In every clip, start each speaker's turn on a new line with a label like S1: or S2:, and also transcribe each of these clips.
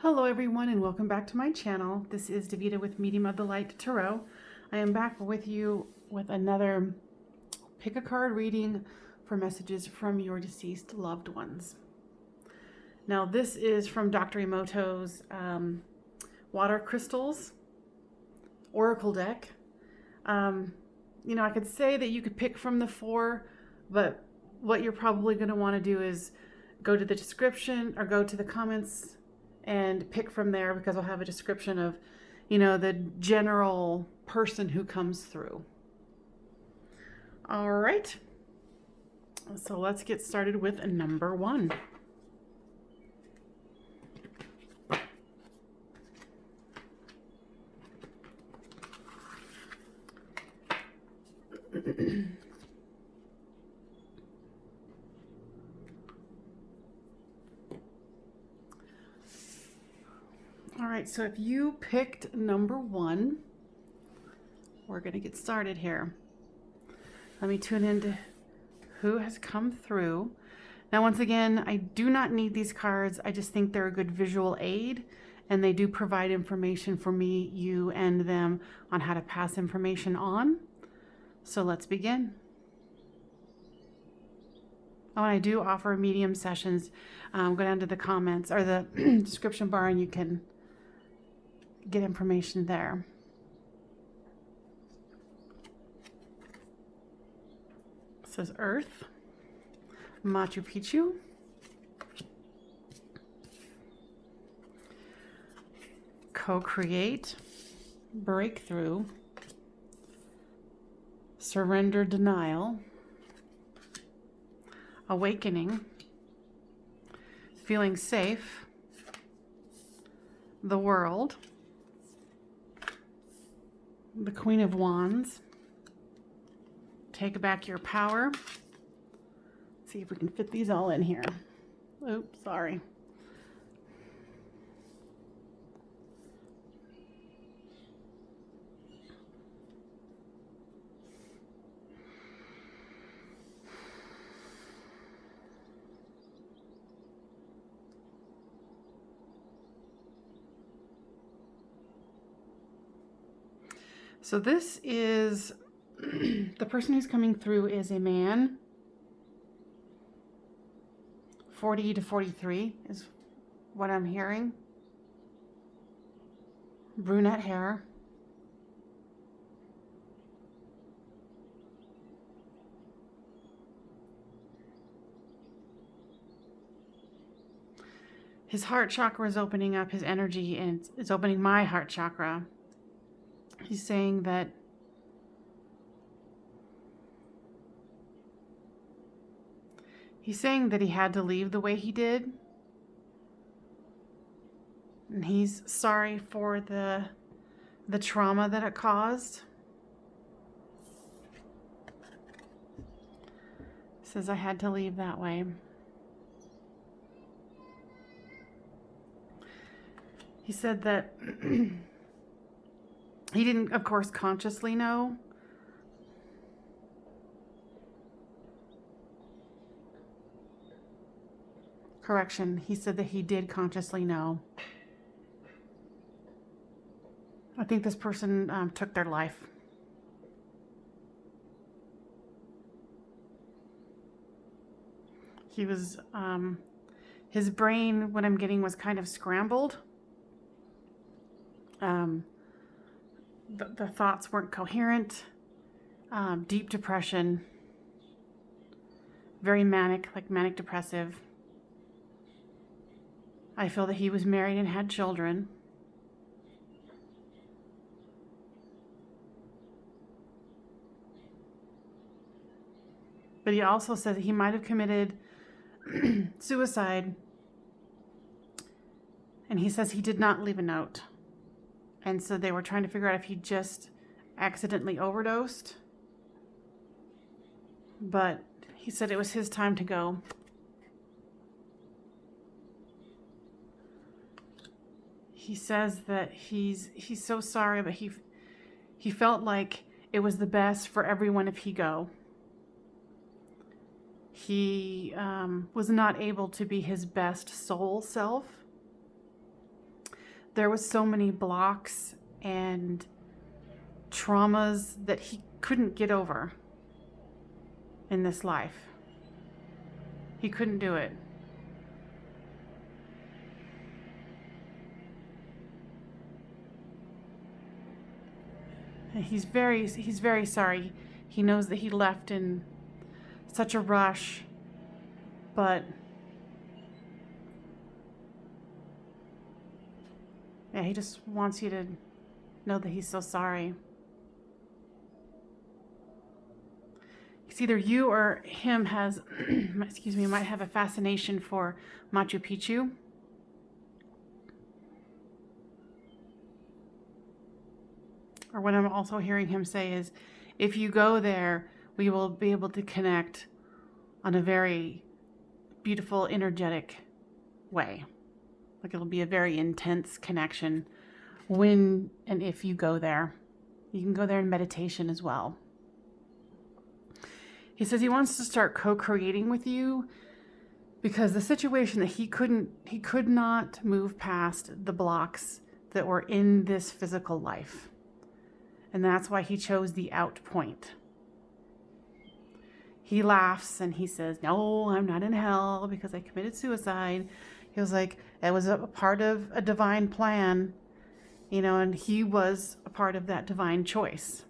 S1: Hello everyone and welcome back to my channel. This is Davida with Medium of the Light Tarot. I am back with you with another pick a card reading for messages from your deceased loved ones. Now this is from Dr. Emoto's Water Crystals Oracle deck. I could say that you could pick from the four, but what you're probably going to want to do is go to the description or go to the comments and pick from there, because I'll have a description of, the general person who comes through. All right. So let's get started with number one. All right, so if you picked number one, we're going to get started here. Let me tune into who has come through. Now, once again, I do not need these cards. I just think they're a good visual aid, and they do provide information for me, you, and them on how to pass information on. So let's begin. Oh, and I do offer medium sessions. Go down to the comments or the description bar, and you can get information there. It says Earth, Machu Picchu, co-create, breakthrough, surrender, denial, awakening, feeling safe, the world, the Queen of Wands, take back your power. Let's see if we can fit these all in here. Oops, sorry. So this is, the person who's coming through is a man, 40 to 43 is what I'm hearing. Brunette hair. His heart chakra is opening up, his energy, and it's opening my heart chakra. He's saying that he had to leave the way he did. And he's sorry for the trauma that it caused. He says, I had to leave that way. He said that he didn't, of course, consciously know. Correction, he said that he did consciously know. I think this person took their life. He was, his brain, what I'm getting, was kind of scrambled. The thoughts weren't coherent, deep depression, very manic, like manic depressive. I feel that he was married and had children. But he also says that he might have committed suicide. And he says he did not leave a note. And so they were trying to figure out if he just accidentally overdosed. But he said it was his time to go. He says that he's so sorry, but he felt like it was the best for everyone if he go. He was not able to be his best soul self. there was so many blocks and traumas that he couldn't get over in this life. He couldn't do it. And he's very sorry. He knows that he left in such a rush, but yeah, he just wants you to know that he's so sorry. It's either you or him has, excuse me, might have a fascination for Machu Picchu. Or what I'm also hearing him say is, if you go there, we will be able to connect on a very beautiful, energetic way. Like it'll be a very intense connection when and if you go there. You can go there in meditation as well. He says he wants to start co-creating with you because the situation that he could not move past the blocks that were in this physical life. And that's why he chose the out point. He laughs and he says, no, I'm not in hell because I committed suicide. He was like, it was a part of a divine plan, you know, and he was a part of that divine choice.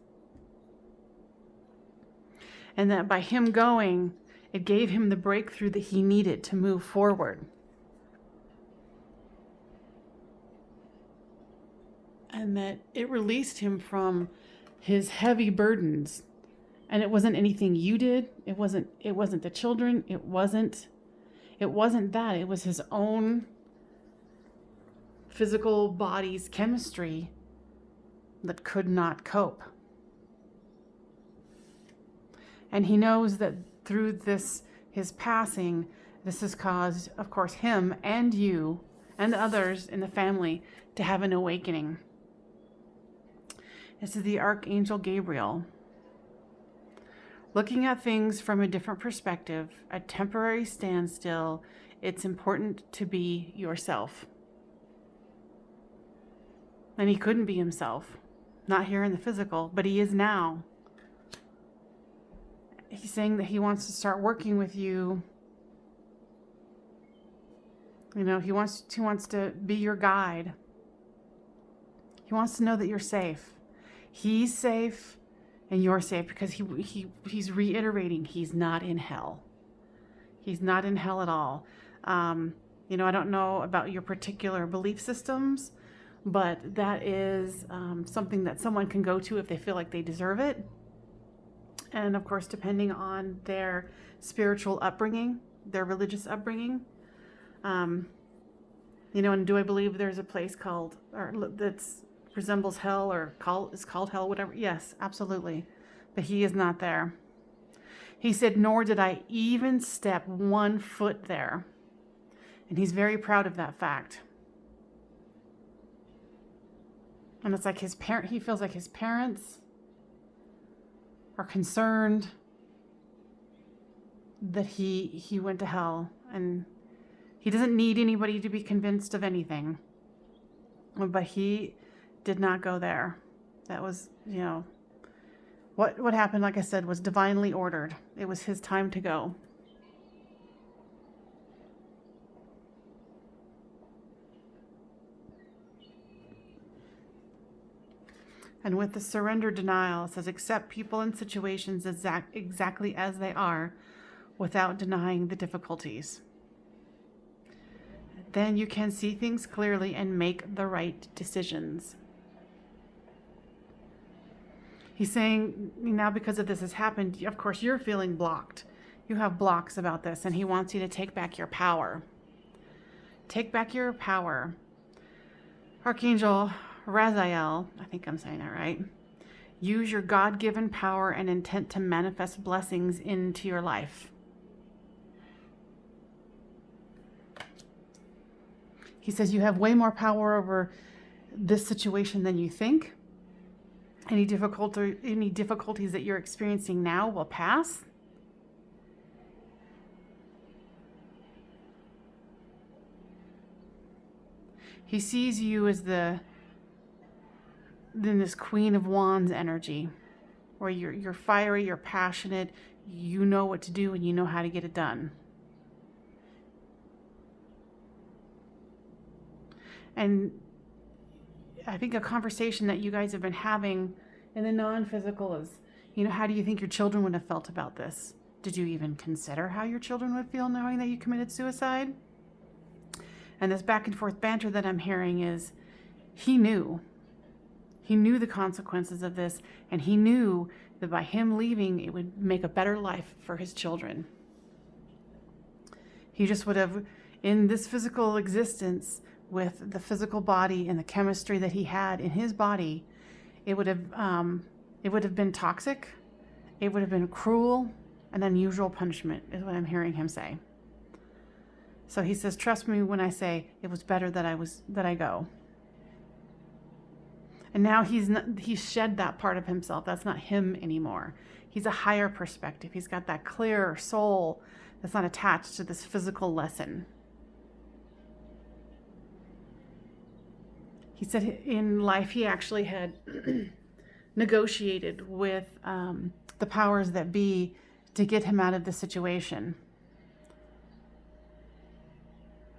S1: And that by him going, it gave him the breakthrough that he needed to move forward. And that it released him from his heavy burdens. And it wasn't anything you did. It wasn't the children. It wasn't that. It was his own physical body's chemistry that could not cope. And he knows that through this, his passing, this has caused, of course, him and you and others in the family to have an awakening. This is the Archangel Gabriel. Looking at things from a different perspective, a temporary standstill, it's important to be yourself. And he couldn't be himself, not here in the physical, but he is now. He's saying that he wants to start working with you. You know, he wants to be your guide. He wants to know that you're safe. He's safe and you're safe because he's reiterating he's not in hell. He's not in hell at all. You know, I don't know about your particular belief systems, but that is something that someone can go to if they feel like they deserve it. And of course, depending on their spiritual upbringing, their religious upbringing. You know, and do I believe there's a place called, or that's resembles hell or is called hell, whatever? Yes, absolutely. But he is not there. He said, nor did I even step 1 foot there. And he's very proud of that fact. And it's like he feels like his parents are concerned that he went to hell, and he doesn't need anybody to be convinced of anything, but he did not go there. That was, you know, what happened, like I said, was divinely ordered. It was his time to go. And with the surrender denial, it says, accept people and situations exactly as they are without denying the difficulties. Then you can see things clearly and make the right decisions. He's saying now because of this has happened, of course, you're feeling blocked. You have blocks about this, and he wants you to take back your power. Take back your power. Archangel Raziel, I think I'm saying that right. Use your God-given power and intent to manifest blessings into your life. He says you have way more power over this situation than you think. Any difficulties that you're experiencing now will pass. He sees you as then this Queen of Wands energy, where you're fiery, you're passionate, you know what to do, and you know how to get it done. And I think a conversation that you guys have been having in the non-physical is, how do you think your children would have felt about this? Did you even consider how your children would feel knowing that you committed suicide? And this back and forth banter that I'm hearing is, he knew the consequences of this, and he knew that by him leaving, it would make a better life for his children. He just would have, in this physical existence, with the physical body and the chemistry that he had in his body, it would have been toxic. It would have been cruel and unusual punishment, is what I'm hearing him say. So he says, trust me when I say it was better that I go. And now he's shed that part of himself. That's not him anymore. He's a higher perspective. He's got that clear soul that's not attached to this physical lesson. He said in life he actually had negotiated with the powers that be to get him out of the situation.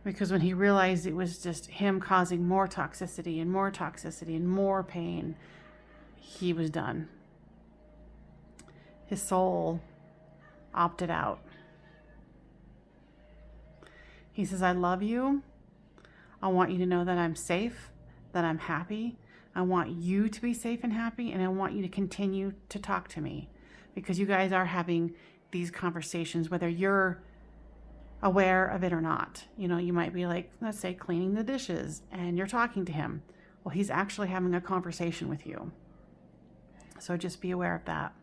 S1: Because when he realized it was just him causing more toxicity and more toxicity and more pain, he was done. His soul opted out. He says, I love you. I want you to know that I'm safe, that I'm happy. I want you to be safe and happy, and I want you to continue to talk to me, because you guys are having these conversations, whether you're aware of it or not. You might be like, let's say, cleaning the dishes, and you're talking to him. Well, he's actually having a conversation with you. So just be aware of that.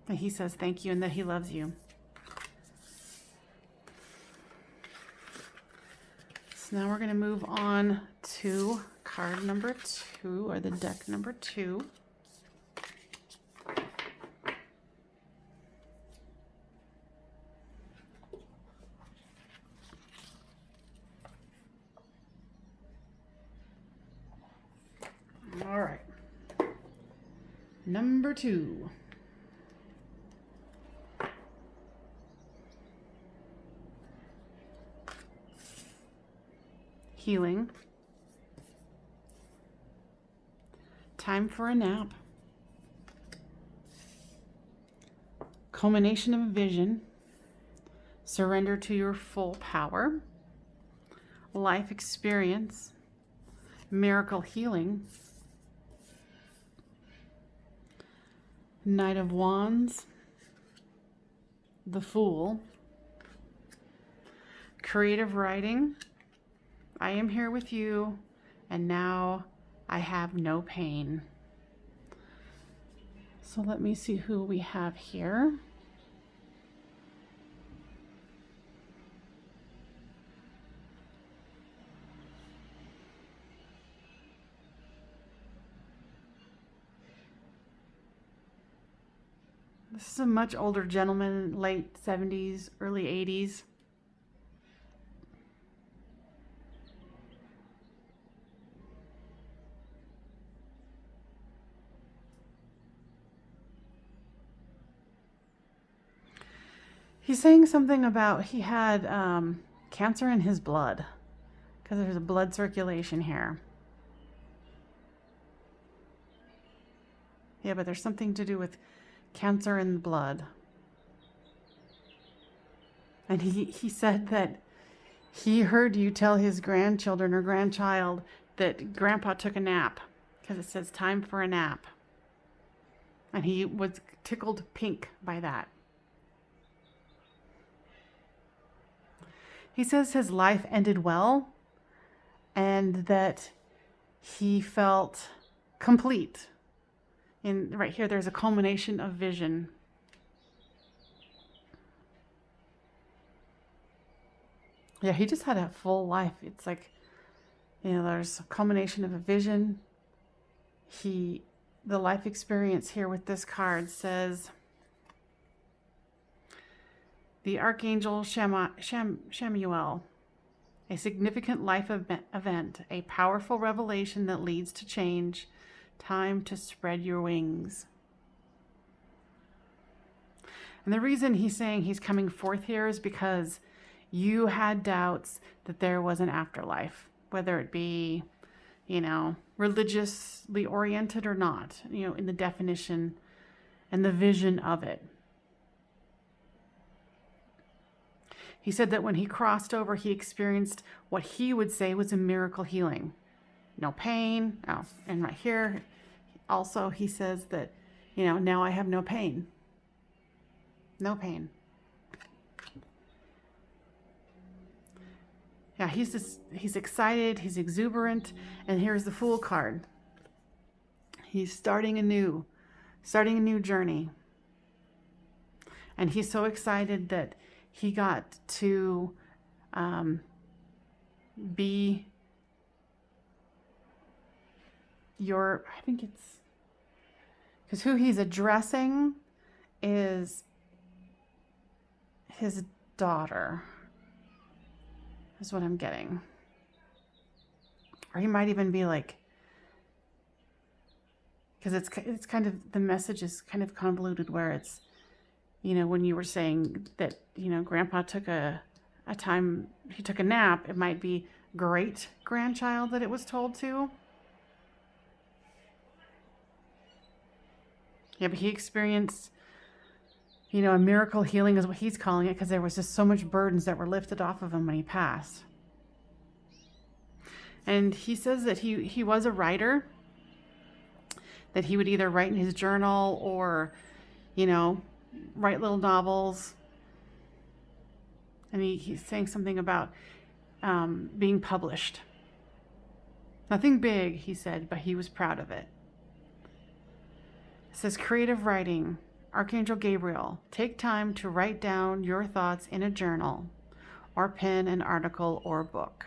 S1: And he says thank you and that he loves you. So now we're going to move on to card number 2, or the deck number 2. All right. Number 2. Healing. Time for a nap. Culmination of a vision. Surrender to your full power. Life experience. Miracle healing. Knight of Wands. The Fool. Creative writing. I am here with you, and now I have no pain. So let me see who we have here. This is a much older gentleman, late 70s, early 80s. He's saying something about he had cancer in his blood, because there's a blood circulation here. Yeah, but there's something to do with cancer in the blood. And he said that he heard you tell his grandchildren or grandchild that Grandpa took a nap, because it says time for a nap. And he was tickled pink by that. He says his life ended well, and that he felt complete. And right here, there's a culmination of vision. Yeah, he just had a full life. It's like, there's a culmination of a vision. The life experience here with this card says, the Archangel Shamuel a significant life event, a powerful revelation that leads to change. Time to spread your wings. And the reason he's saying he's coming forth here is because you had doubts that there was an afterlife, whether it be, religiously oriented or not, in the definition and the vision of it. He said that when he crossed over, he experienced what he would say was a miracle healing. No pain. Oh, and right here, also he says that, now I have no pain. No pain. Yeah, he's excited, he's exuberant, and here's the Fool card. He's starting a new journey. And he's so excited that he got to be I think it's, because who he's addressing is his daughter, is what I'm getting. Or he might even be like, because it's kind of, the message is kind of convoluted where it's, when you were saying that, grandpa took he took a nap, it might be great grandchild that it was told to. Yeah, but he experienced, a miracle healing is what he's calling it, because there was just so much burdens that were lifted off of him when he passed. And he says that he was a writer, that he would either write in his journal or, write little novels. And he's saying something about being published. Nothing big, he said, but he was proud of it. It says creative writing. Archangel Gabriel, take time to write down your thoughts in a journal or pen an article or book.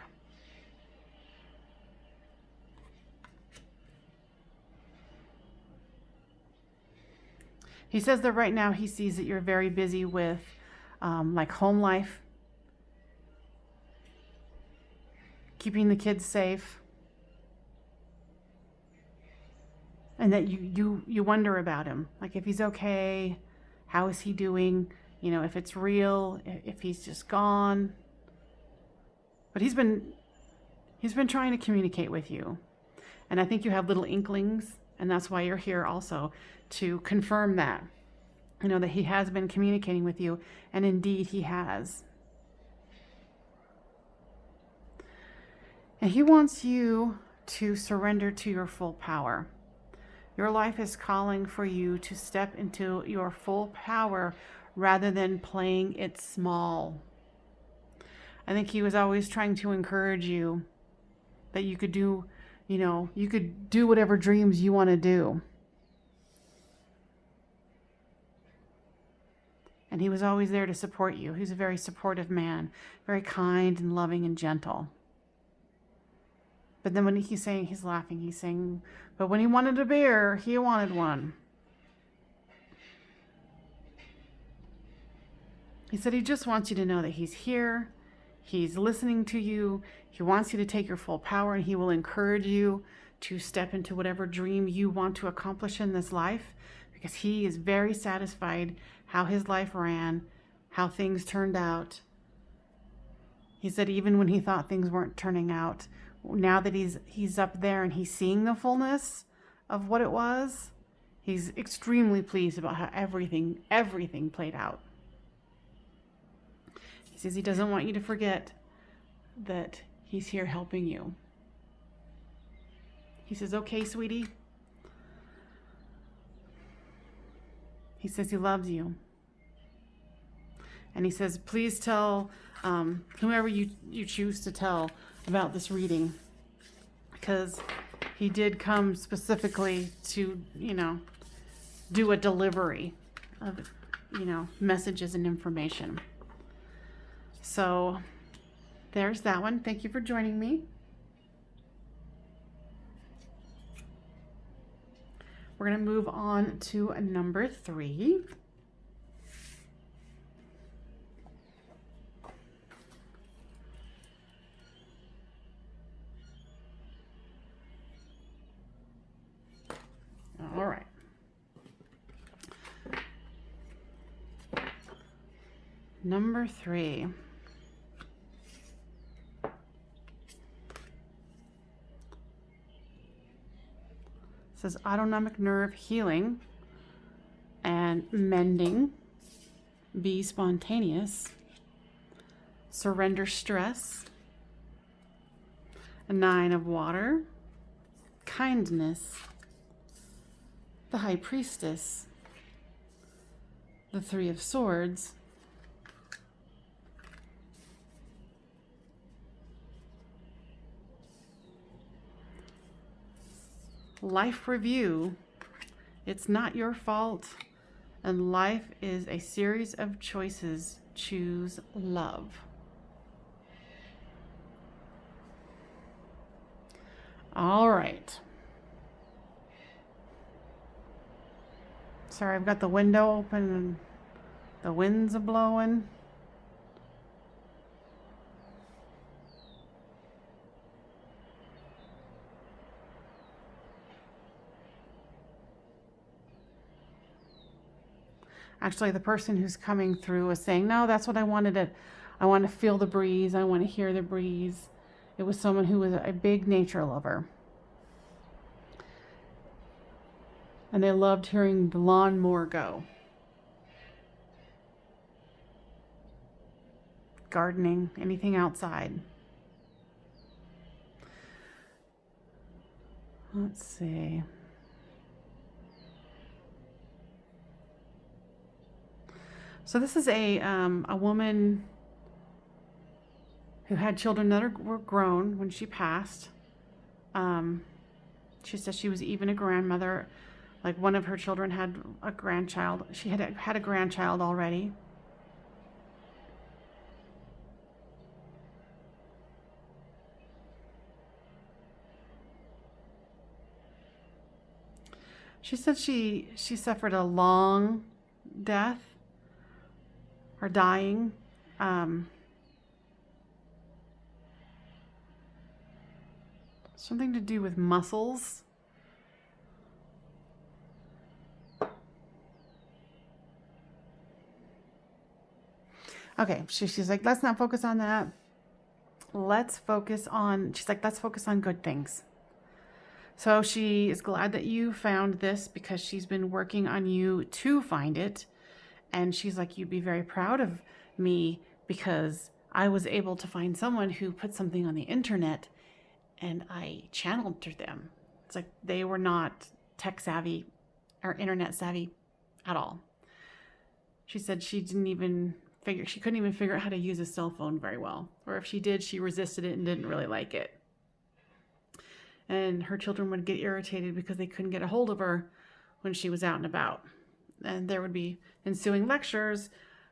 S1: He says that right now he sees that you're very busy with like home life, keeping the kids safe, and that you wonder about him, like if he's okay, how is he doing, if it's real, if he's just gone. But he's been trying to communicate with you, and I think you have little inklings, and that's why you're here also, to confirm that, that he has been communicating with you, and indeed he has. And he wants you to surrender to your full power. Your life is calling for you to step into your full power rather than playing it small. I think he was always trying to encourage you that you could do, you could do whatever dreams you want to do. And he was always there to support you. He's a very supportive man, very kind and loving and gentle. But then when he's saying, he's laughing, he's saying, but when he wanted a bear, he wanted one. He said he just wants you to know that he's here. He's listening to you. He wants you to take your full power, and he will encourage you to step into whatever dream you want to accomplish in this life, because he is very satisfied how his life ran, how things turned out. He said even when he thought things weren't turning out, now that he's up there and he's seeing the fullness of what it was, he's extremely pleased about how everything played out. He says he doesn't want you to forget that he's here helping you. He says, okay, sweetie. He says he loves you. And he says, please tell whomever you choose to tell about this reading, because he did come specifically to, do a delivery of, messages and information. So there's that one. Thank you for joining me. We're going to move on to number 3. Number 3. Says autonomic nerve healing and mending. Be spontaneous. Surrender stress. A 9 of water. Kindness. The High Priestess. The 3 of Swords. Life review. It's not your fault, and life is a series of choices. Choose love. All right. Sorry, I've got the window open and the winds are blowing. Actually, the person who's coming through was saying, no, that's what I wanted. I want to feel the breeze. I want to hear the breeze. It was someone who was a big nature lover. And they loved hearing the lawnmower go. Gardening, anything outside. Let's see. So this is a woman who had children that were grown when she passed. She said she was even a grandmother. Like one of her children had a grandchild. She had a grandchild already. She said she suffered a long death or dying. Something to do with muscles. Okay, she's like, let's not focus on that. Let's focus on, she's like, let's focus on good things. So she is glad that you found this because she's been working on you to find it. And she's like, you'd be very proud of me because I was able to find someone who put something on the internet and I channeled through them. It's like they were not tech savvy or internet savvy at all. She said she couldn't even figure out how to use a cell phone very well. Or if she did, she resisted it and didn't really like it. And her children would get irritated because they couldn't get a hold of her when she was out and about. And there would be ensuing lectures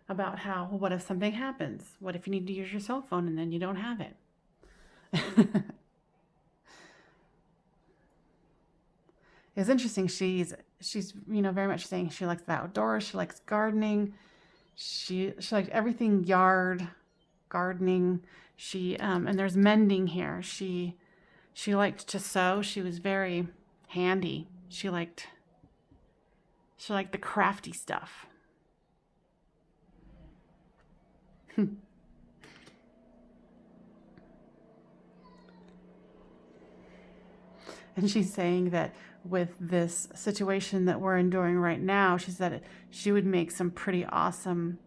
S1: about how, well, what if something happens? What if you need to use your cell phone and then you don't have it? It's interesting. She's very much saying she likes the outdoors. She likes gardening. She likes everything gardening. And there's mending here. She liked to sew. She was very handy. She liked the crafty stuff. And she's saying that with this situation that we're enduring right now, she said she would make some pretty awesome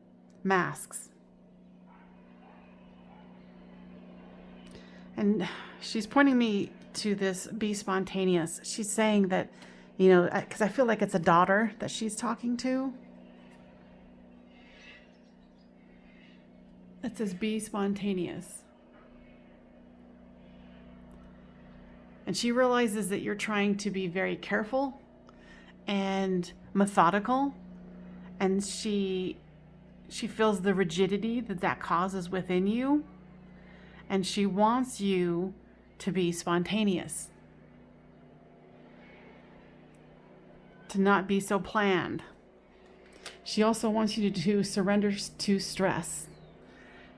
S1: masks. And she's pointing me to this, be spontaneous. She's saying that, because I feel like it's a daughter that she's talking to. It says, be spontaneous. And she realizes that you're trying to be very careful and methodical. And she feels the rigidity that causes within you. And she wants you to be spontaneous. To not be so planned. She also wants you to surrender to stress.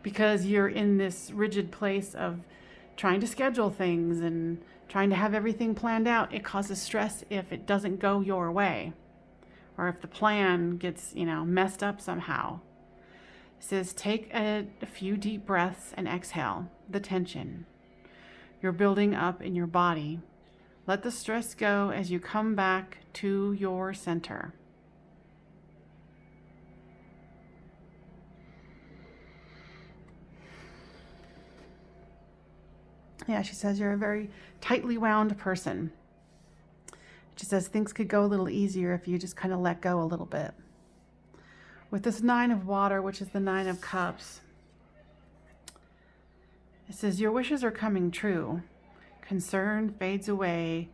S1: Because you're in this rigid place of trying to schedule things and trying to have everything planned out. It causes stress if it doesn't go your way. Or if the plan gets, messed up somehow. It says, take a few deep breaths and exhale the tension you're building up in your body. Let the stress go as you come back to your center. Yeah, she says you're a very tightly wound person. She says things could go a little easier if you just kind of let go a little bit. With this 9 of water, which is the 9 of cups, it says your wishes are coming true. Concern fades away.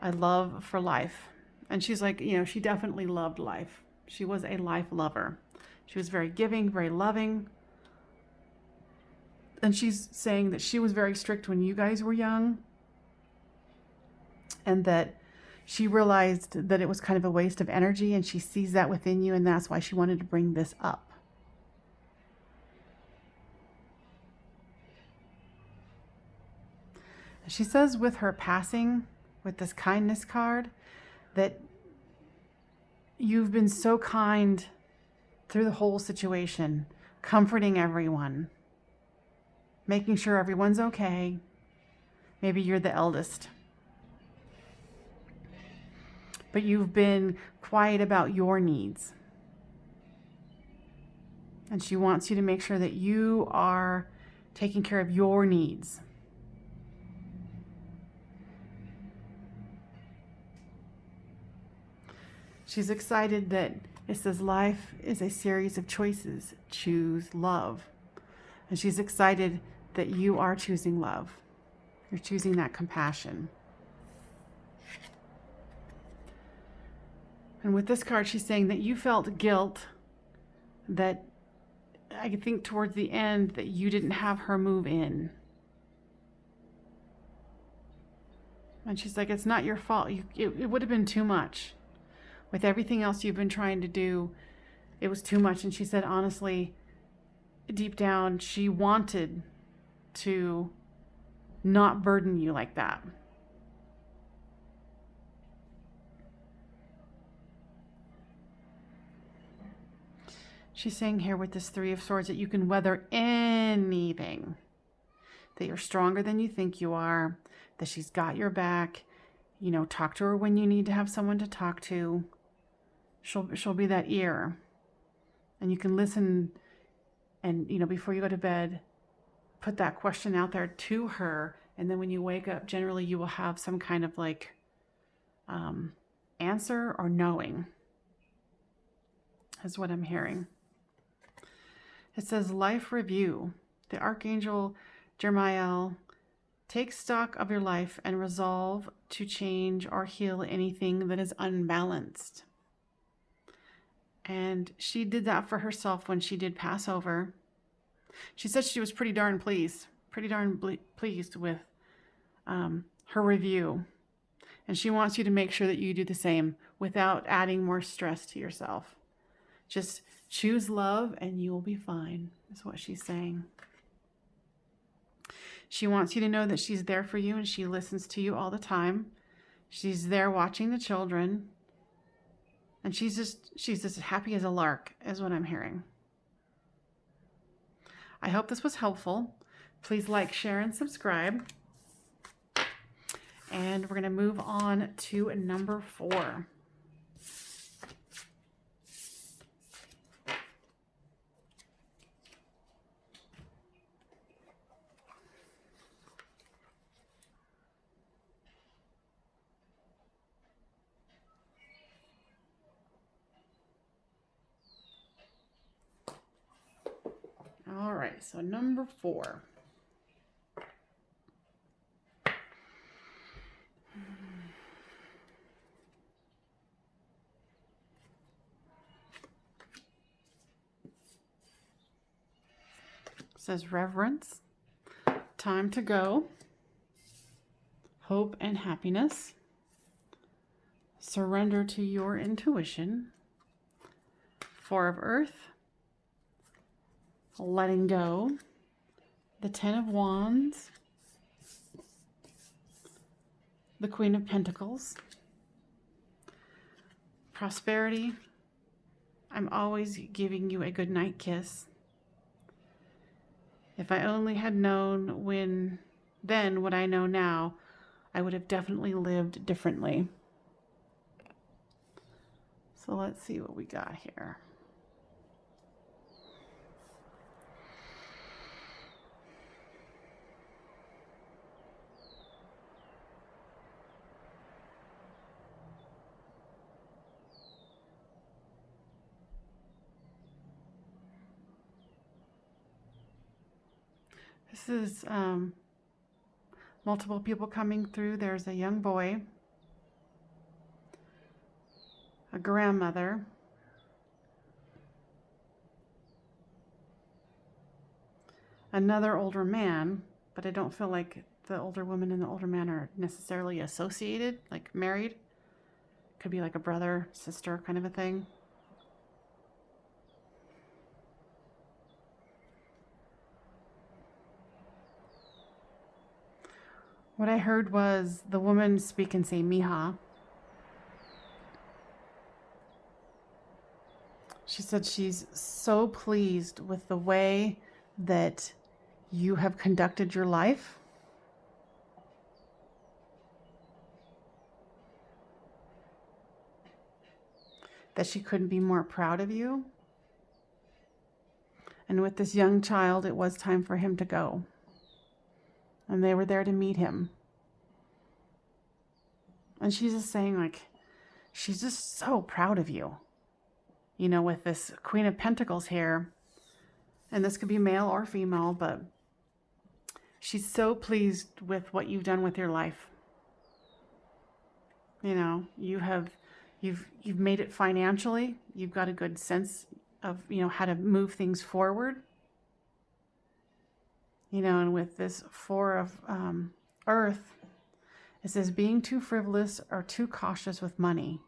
S1: I love for life. And she's like, she definitely loved life. She was a life lover. She was very giving, very loving. And she's saying that she was very strict when you guys were young, and that she realized that it was kind of a waste of energy, and she sees that within you, and that's why she wanted to bring this up. She says with her passing, with this kindness card, that you've been so kind through the whole situation, comforting everyone, making sure everyone's okay. Maybe you're the eldest, but you've been quiet about your needs. And she wants you to make sure that you are taking care of your needs. She's excited that it says life is a series of choices. Choose love. And she's excited that you are choosing love. You're choosing that compassion. And with this card, she's saying that you felt guilt, that I think towards the end that you didn't have her move in. And she's like, it's not your fault. It would have been too much. With everything else you've been trying to do, it was too much. And she said, honestly, deep down, she wanted to not burden you like that. She's saying here with this 3 of Swords that you can weather anything, that you're stronger than you think you are, that she's got your back. Talk to her when you need to have someone to talk to. She'll be that ear, and you can listen. And before you go to bed, put that question out there to her, and then when you wake up, generally you will have some kind of answer or knowing, is what I'm hearing. It says life review. The Archangel Jeremiel, take stock of your life and resolve to change or heal anything that is unbalanced. And she did that for herself when she did pass over. She said she was pretty darn pleased with her review. And she wants you to make sure that you do the same without adding more stress to yourself. Just choose love and you will be fine, is what she's saying. She wants you to know that she's there for you and she listens to you all the time. She's there watching the children. And she's just happy as a lark, is what I'm hearing. I hope this was helpful. Please like, share, and subscribe. And we're going to move on to number 4. All right, so number 4. It says reverence, time to go, hope and happiness, surrender to your intuition, 4 of Earth, letting go, the 10 of Wands, the Queen of Pentacles, prosperity, I'm always giving you a good night kiss. If I only had known then what I know now, I would have definitely lived differently. So let's see what we got here. This is multiple people coming through. There's a young boy, a grandmother, another older man, but I don't feel like the older woman and the older man are necessarily associated, like married. Could be like a brother, sister kind of a thing. What I heard was the woman speak and say, Mija. She said she's so pleased with the way that you have conducted your life. That she couldn't be more proud of you. And with this young child, it was time for him to go. And they were there to meet him. And she's just saying, like, she's just so proud of you. You know, with this Queen of Pentacles here. And this could be male or female, but she's so pleased with what you've done with your life. You know, you've made it financially. You've got a good sense of, you know, how to move things forward. You know, and with this Four of Earth, it says being too frivolous or too cautious with money.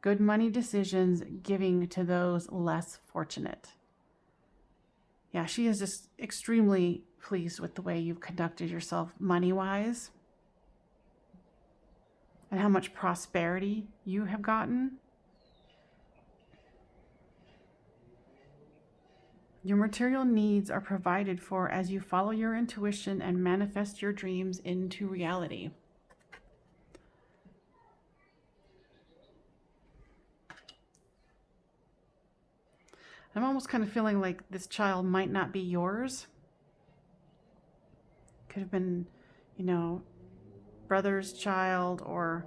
S1: Good money decisions giving to those less fortunate. Yeah, she is just extremely pleased with the way you've conducted yourself money-wise. And how much prosperity you have gotten. Your material needs are provided for as you follow your intuition and manifest your dreams into reality. I'm almost kind of feeling like this child might not be yours. Could have been, you know, brother's child or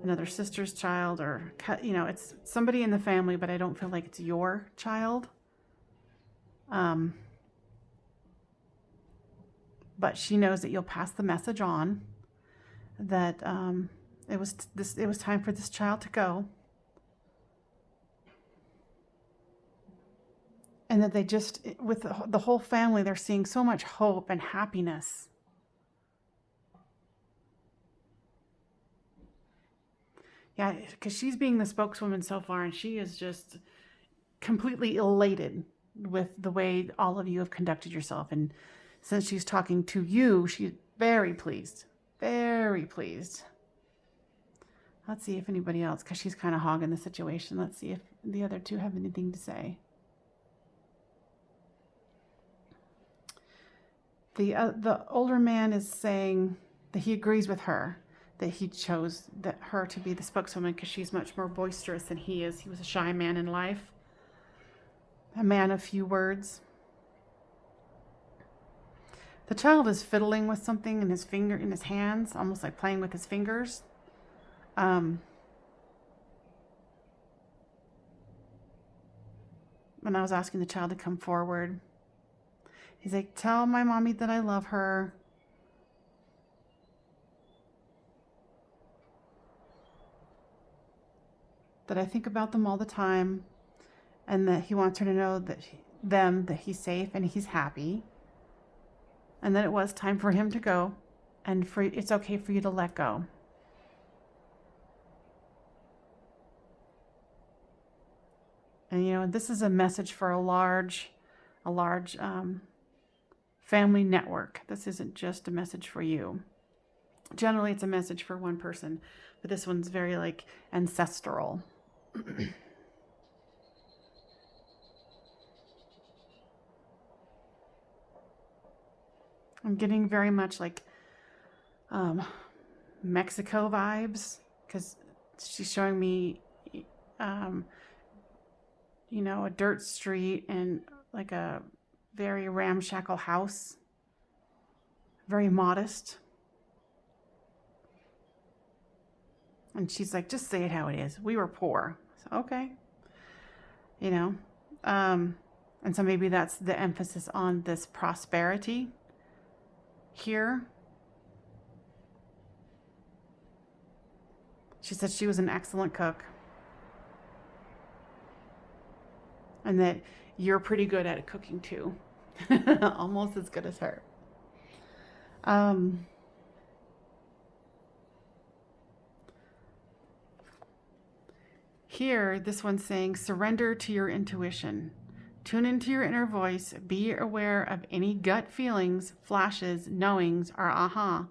S1: another sister's child, or, you know, it's somebody in the family, but I don't feel like it's your child. But she knows that you'll pass the message on that it was time for this child to go. And that they just, with the whole family, they're seeing so much hope and happiness. Yeah, because she's being the spokeswoman so far, and she is just completely elated with the way all of you have conducted yourself. And since she's talking to you, she's very pleased. Very pleased. Let's see if anybody else, because she's kind of hogging the situation. Let's see if the other two have anything to say. The older man is saying that he agrees with her, that he chose her to be the spokeswoman because she's much more boisterous than he is. He was a shy man in life, a man of few words. The child is fiddling with something in his hands, almost like playing with his fingers. When I was asking the child to come forward, he's like, tell my mommy that I love her. That I think about them all the time. And that he wants her to know that he's safe and he's happy. And that it was time for him to go. And it's okay for you to let go. And, you know, this is a message for a large family network. This isn't just a message for you. Generally, it's a message for one person, but this one's very like ancestral. I'm getting very much like Mexico vibes, because she's showing me, you know, a dirt street and like a very ramshackle house, very modest. And she's like, just say it how it is. We were poor. So, okay. You know, and so maybe that's the emphasis on this prosperity here. She said she was an excellent cook. And that you're pretty good at cooking too. Almost as good as her. Here, this one's saying, surrender to your intuition. Tune into your inner voice. Be aware of any gut feelings, flashes, knowings, or aha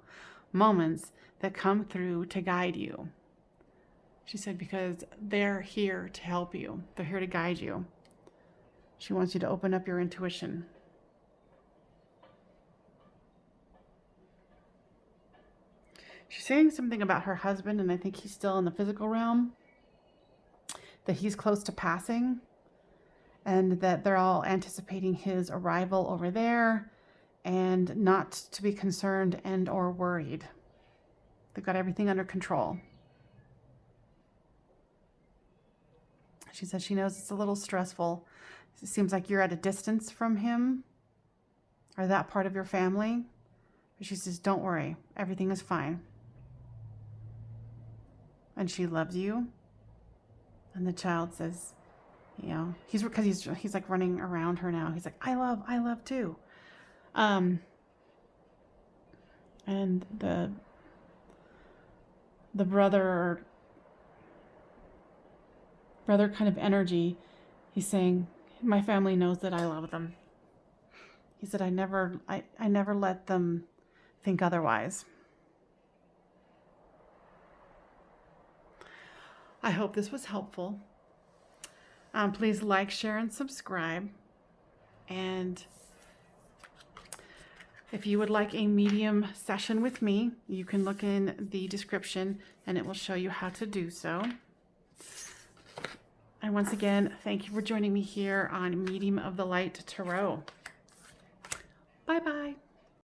S1: moments that come through to guide you. She said, because they're here to help you. They're here to guide you. She wants you to open up your intuition. She's saying something about her husband, and I think he's still in the physical realm, that he's close to passing, and that they're all anticipating his arrival over there, and not to be concerned and or worried. They've got everything under control. She says she knows it's a little stressful. It seems like you're at a distance from him or that part of your family. But she says, don't worry. Everything is fine. And she loves you. And the child says, you know, he's like running around her now. He's like, I love too. And the brother kind of energy, he's saying, my family knows that I love them. He said, I never let them think otherwise. I hope this was helpful. Please like, share, and subscribe. And if you would like a medium session with me, you can look in the description and it will show you how to do so. And once again, thank you for joining me here on Medium of the Light Tarot. Bye-bye.